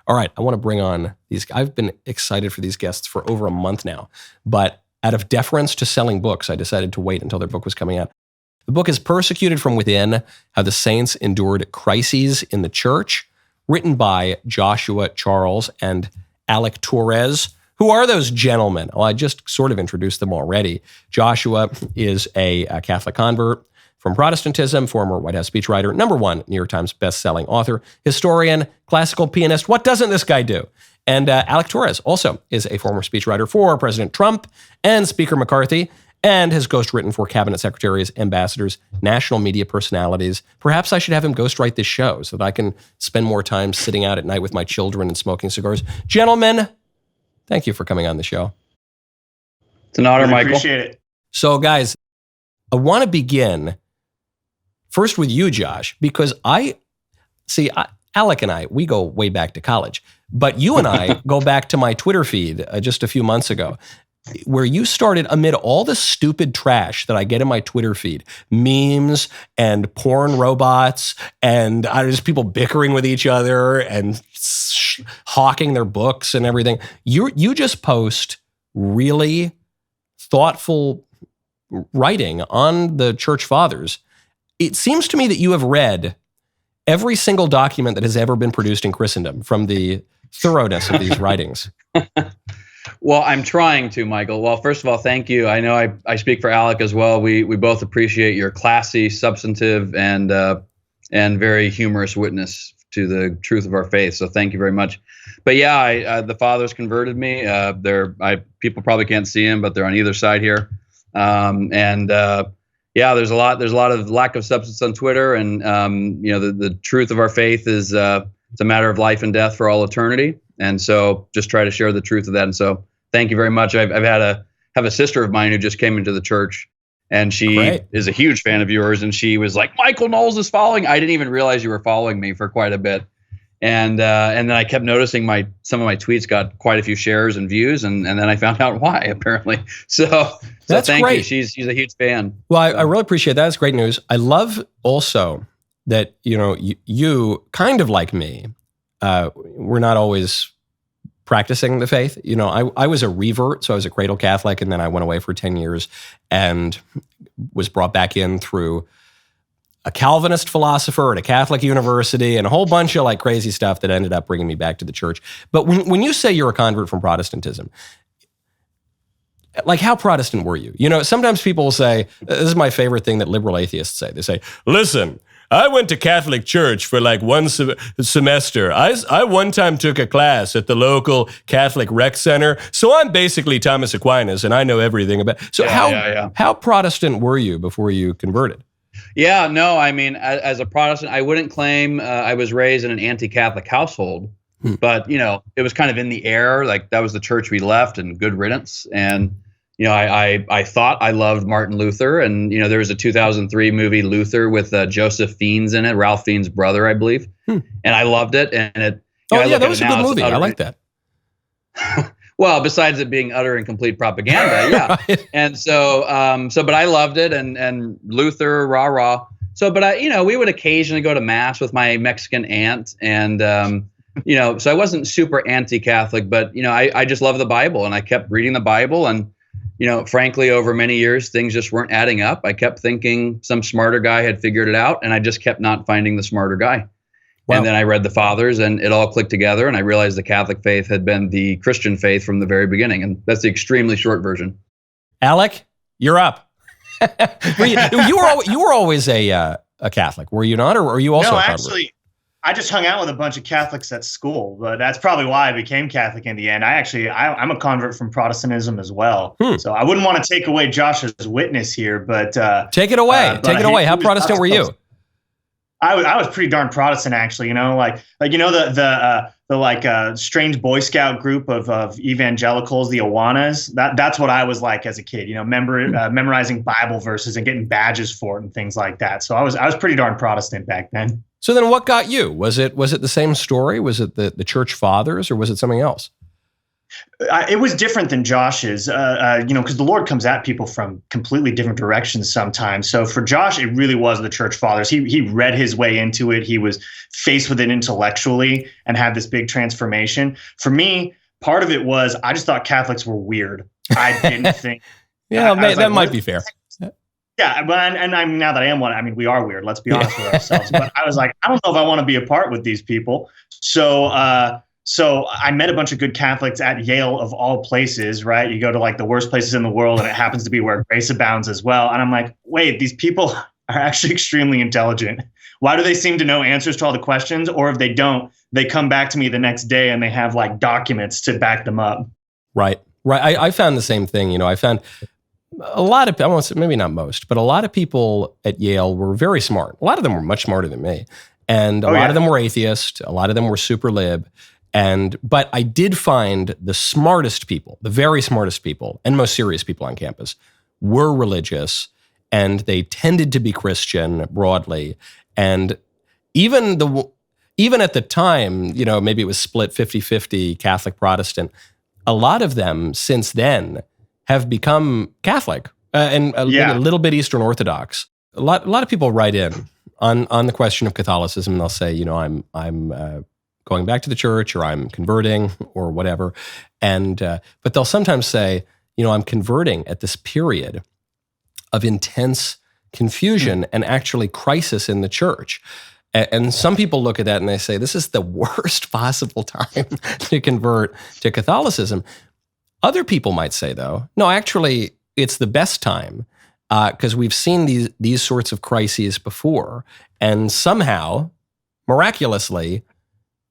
All right, I want to bring on these. I've been excited for these guests for over a month now, but out of deference to selling books, I decided to wait until their book was coming out. The book is Persecuted from Within, How the Saints Endured Crises in the Church, written by Joshua Charles and Alec Torres. Who are those gentlemen? Well, I just sort of introduced them already. Joshua is a Catholic convert from Protestantism, former White House speechwriter, #1 New York Times best-selling author, historian, classical pianist. What doesn't this guy do? And Alec Torres also is a former speechwriter for President Trump and Speaker McCarthy, and has ghostwritten for cabinet secretaries, ambassadors, national media personalities. Perhaps I should have him ghostwrite this show so that I can spend more time sitting out at night with my children and smoking cigars. Gentlemen, thank you for coming on the show. It's an honor, Michael. Appreciate it. So, guys, I want to begin first with you, Josh, because Alec and I, we go way back to college, but you and I go back to my Twitter feed just a few months ago, where you started amid all the stupid trash that I get in my Twitter feed, memes and porn robots and just people bickering with each other and hawking their books and everything. You just post really thoughtful writing on the church fathers. It seems to me that you have read every single document that has ever been produced in Christendom from the thoroughness of these writings. Well, I'm trying to, Michael. Well, first of all, thank you. I know I speak for Alec as well. We both appreciate your classy, substantive, and very humorous witness to the truth of our faith. So thank you very much. But yeah, the fathers converted me. People probably can't see them, but they're on either side here. Yeah, there's a lot of lack of substance on Twitter, and the truth of our faith is it's a matter of life and death for all eternity. And so just try to share the truth of that. And so thank you very much. Have a sister of mine who just came into the church, and she is a huge fan of yours. And she was like, Michael Knowles is following. I didn't even realize you were following me for quite a bit. And then I kept noticing some of my tweets got quite a few shares and views. And then I found out why, apparently. So that's thank great. you. She's a huge fan. Well, I really appreciate that. That's great news. I love also that, you kind of like me, we're not always practicing the faith. I was a revert, so I was a cradle Catholic, and then I went away for 10 years and was brought back in through a Calvinist philosopher at a Catholic university and a whole bunch of crazy stuff that ended up bringing me back to the church. But when you say you're a convert from Protestantism, how Protestant were you? Sometimes people will say, this is my favorite thing that liberal atheists say. They say, listen, I went to Catholic church for one semester. I one time took a class at the local Catholic rec center. So I'm basically Thomas Aquinas and I know everything about. So how Protestant were you before you converted? Yeah, no, I mean, as a Protestant, I wouldn't claim I was raised in an anti-Catholic household, but, it was kind of in the air. That was the church we left, and good riddance. And, I thought I loved Martin Luther, and, there was a 2003 movie, Luther, with Joseph Fiennes in it, Ralph Fiennes' brother, I believe. And I loved it. And it, that was a good movie. I like that. Well, besides it being utter and complete propaganda, yeah. Right. And so, but I loved it, and Luther, rah rah. So, but we would occasionally go to mass with my Mexican aunt, and so I wasn't super anti-Catholic, but I just love the Bible, and I kept reading the Bible, and frankly, over many years, things just weren't adding up. I kept thinking some smarter guy had figured it out, and I just kept not finding the smarter guy. Wow. And then I read the fathers, and it all clicked together, and I realized the Catholic faith had been the Christian faith from the very beginning, and that's the extremely short version. Alec, you're up. you were always a Catholic, were you not, or were you also? No, a convert? Actually, I just hung out with a bunch of Catholics at school, but that's probably why I became Catholic in the end. I'm a convert from Protestantism as well, so I wouldn't want to take away Josh's witness here, but take it away. Take it away. How Protestant were you? I was pretty darn Protestant, actually. The strange Boy Scout group of evangelicals, the Awanas. That's what I was like as a kid. Memorizing Bible verses and getting badges for it and things like that. So I was pretty darn Protestant back then. So then, what got you? Was it the same story? Was it the church fathers, or was it something else? It was different than Josh's, because the Lord comes at people from completely different directions sometimes. So for Josh, it really was the church fathers. He read his way into it. He was faced with it intellectually and had this big transformation. For me, part of it was I just thought Catholics were weird. I didn't think. That might be fair. Yeah, and I'm now that I am one. I mean, we are weird. Let's be honest with ourselves. But I was like, I don't know if I want to be a part with these people. So I met a bunch of good Catholics at Yale of all places, right? You go to like the worst places in the world, and it happens to be where grace abounds as well. And I'm like, wait, these people are actually extremely intelligent. Why do they seem to know answers to all the questions? Or if they don't, they come back to me the next day and they have like documents to back them up. Right. I found the same thing. I found a lot of, I won't say, maybe not most, but a lot of people at Yale were very smart. A lot of them were much smarter than me. And a lot of them were atheist. A lot of them were super lib. But I did find the smartest people, the very smartest people, and most serious people on campus were religious, and they tended to be Christian broadly. And even at the time, maybe it was split 50-50 Catholic Protestant, a lot of them since then have become Catholic and maybe a little bit Eastern Orthodox. A lot of people write in on the question of Catholicism, and they'll say, I'm going back to the church, or I'm converting, or whatever. But they'll sometimes say, I'm converting at this period of intense confusion and actually crisis in the church. And some people look at that and they say, this is the worst possible time to convert to Catholicism. Other people might say, though, no, actually, it's the best time because we've seen these sorts of crises before. And somehow, miraculously,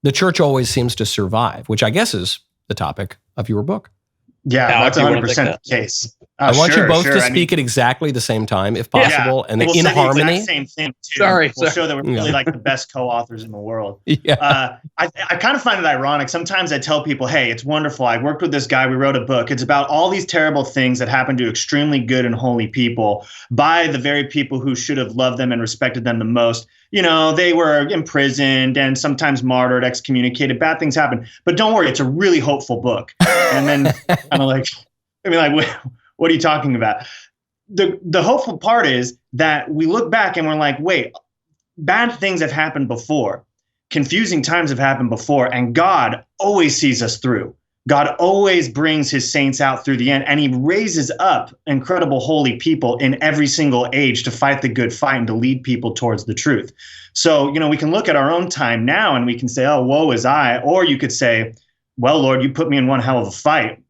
the church always seems to survive, which I guess is the topic of your book. Yeah, that's 100% the case. I want you both to speak at exactly the same time, if possible, and in harmony. Same thing too. We'll show that we're really like the best co-authors in the world. Yeah. I kind of find it ironic. Sometimes I tell people, hey, it's wonderful. I worked with this guy. We wrote a book. It's about all these terrible things that happen to extremely good and holy people by the very people who should have loved them and respected them the most. They were imprisoned and sometimes martyred, excommunicated. Bad things happen. But don't worry, it's a really hopeful book. And then kind of like, what are you talking about? The hopeful part is that we look back and we're like, wait, bad things have happened before. Confusing times have happened before. And God always sees us through. God always brings his saints out through the end, and he raises up incredible holy people in every single age to fight the good fight and to lead people towards the truth. So, we can look at our own time now and we can say, oh, woe is I. Or you could say, well, Lord, you put me in one hell of a fight,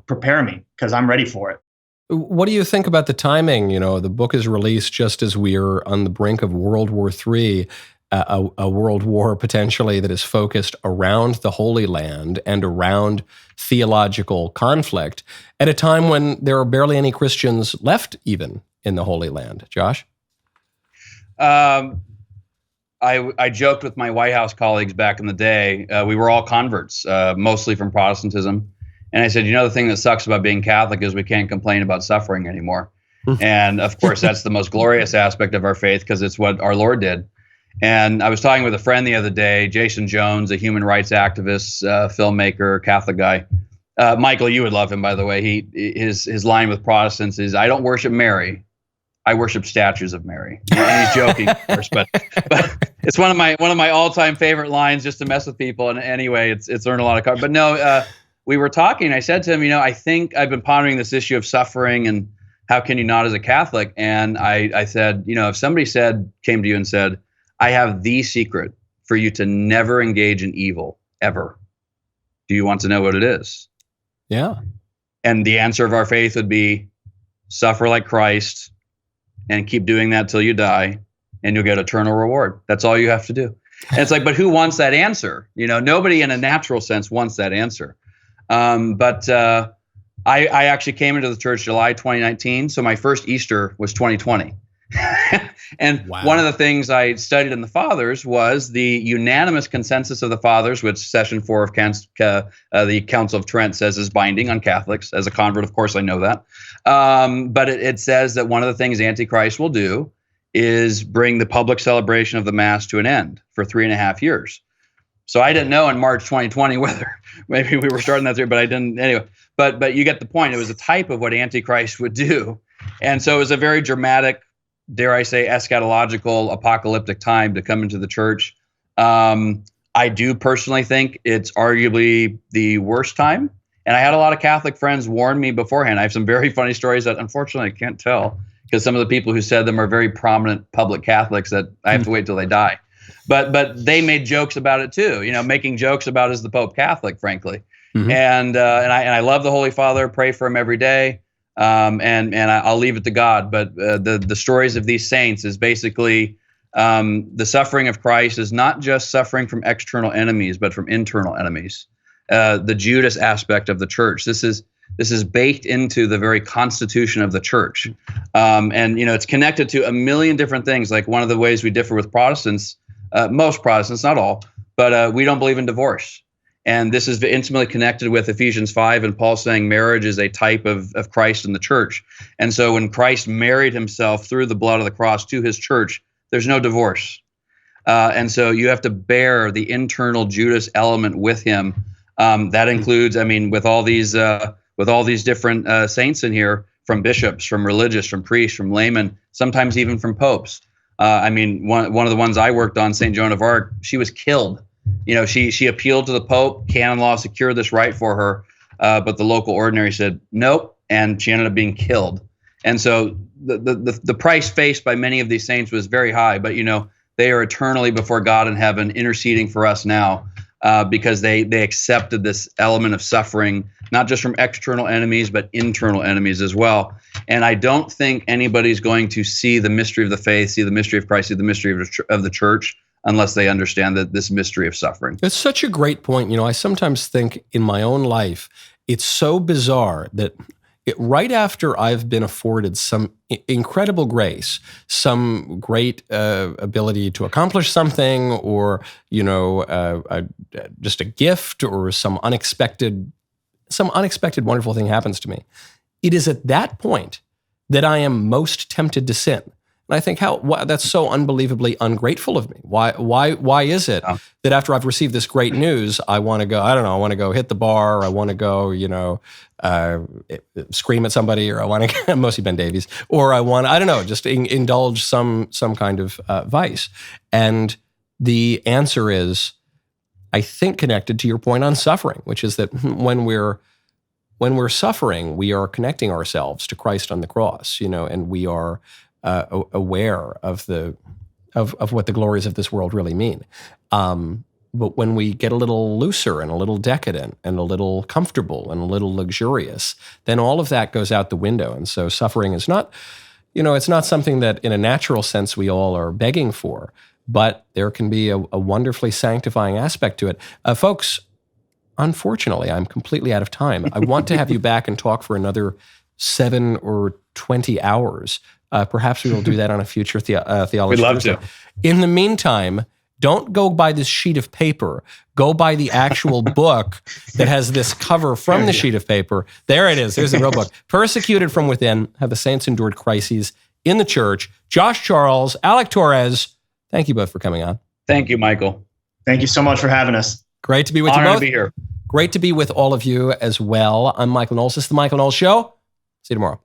prepare me because I'm ready for it. What do you think about the timing? The book is released just as we're on the brink of World War III. A world war potentially that is focused around the Holy Land and around theological conflict at a time when there are barely any Christians left even in the Holy Land. Josh? I joked with my White House colleagues back in the day. We were all converts, mostly from Protestantism. And I said, the thing that sucks about being Catholic is we can't complain about suffering anymore. And of course, that's the most glorious aspect of our faith because it's what our Lord did. And I was talking with a friend the other day, Jason Jones, a human rights activist, filmmaker, Catholic guy. Michael, you would love him, by the way. His line with Protestants is, I don't worship Mary. I worship statues of Mary. And he's joking, of course, but it's one of my all-time favorite lines just to mess with people. And anyway, it's earned a lot of coverage. But no, we were talking. I said to him, I think I've been pondering this issue of suffering and how can you not as a Catholic? And I said, if somebody came to you and said, I have the secret for you to never engage in evil, ever. Do you want to know what it is? Yeah. And the answer of our faith would be suffer like Christ and keep doing that till you die and you'll get eternal reward. That's all you have to do. And it's like, but who wants that answer? Nobody in a natural sense wants that answer. But I actually came into the church July 2019. So my first Easter was 2020. And one of the things I studied in the Fathers was the unanimous consensus of the Fathers, which Session 4 of the Council of Trent says is binding on Catholics. As a convert, of course, I know that. But it says that one of the things Antichrist will do is bring the public celebration of the Mass to an end for 3.5 years. So I didn't know in March 2020 whether maybe we were starting that theory, but I didn't anyway. But you get the point. It was a type of what Antichrist would do. And so it was a very dramatic, dare I say, eschatological, apocalyptic time to come into the church. I do personally think it's arguably the worst time. And I had a lot of Catholic friends warn me beforehand. I have some very funny stories that unfortunately I can't tell because some of the people who said them are very prominent public Catholics that I have to wait till they die. But they made jokes about it too, making jokes about is the Pope Catholic, frankly. Mm-hmm. And I love the Holy Father, pray for him every day. And I'll leave it to God. But the stories of these saints is basically the suffering of Christ is not just suffering from external enemies, but from internal enemies. The Judas aspect of the church. This is baked into the very constitution of the church. And it's connected to a million different things. Like one of the ways we differ with Protestants, most Protestants, not all, but we don't believe in divorce. And this is intimately connected with Ephesians 5 and Paul saying marriage is a type of Christ in the church. And so when Christ married himself through the blood of the cross to his church, there's no divorce. And so you have to bear the internal Judas element with him. That includes, with all these different saints in here, from bishops, from religious, from priests, from laymen, sometimes even from popes. One of the ones I worked on, St. Joan of Arc, she was killed. She appealed to the Pope. Canon law secured this right for her, but the local ordinary said nope, and she ended up being killed. And so the price faced by many of these saints was very high, but they are eternally before God in heaven, interceding for us now, because they accepted this element of suffering, not just from external enemies, but internal enemies as well. And I don't think anybody's going to see the mystery of the faith, see the mystery of Christ, see the mystery of the church, unless they understand that this mystery of suffering. It's such a great point. I sometimes think in my own life, it's so bizarre that right after I've been afforded some incredible grace, some great ability to accomplish something, or just a gift, or some unexpected wonderful thing happens to me, it is at that point that I am most tempted to sin. And I think that's so unbelievably ungrateful of me. Why is it that after I've received this great news, I want to go, I want to go hit the bar, or I want to go, scream at somebody, or I want to, mostly Ben Davies, or I want, just indulge some kind of vice. And the answer is, I think, connected to your point on suffering, which is that when we're suffering, we are connecting ourselves to Christ on the cross, and we are aware of what the glories of this world really mean. But when we get a little looser and a little decadent and a little comfortable and a little luxurious, then all of that goes out the window. And so suffering is not, it's not something that in a natural sense we all are begging for, but there can be a wonderfully sanctifying aspect to it. Folks, unfortunately, I'm completely out of time. I want to have you back and talk for another 7 or 20 hours. Perhaps we will do that on a future theology. We'd love to. In the meantime, don't go buy this sheet of paper. Go buy the actual book that has this cover from the sheet of paper. There it is. There's the real book. Persecuted from Within, Have the Saints Endured Crises in the Church. Josh Charles, Alec Torres, thank you both for coming on. Thank you, Michael. Thank you so much for having us. Great to be with you both. Honored to be here. Great to be with all of you as well. I'm Michael Knowles. This is The Michael Knowles Show. See you tomorrow.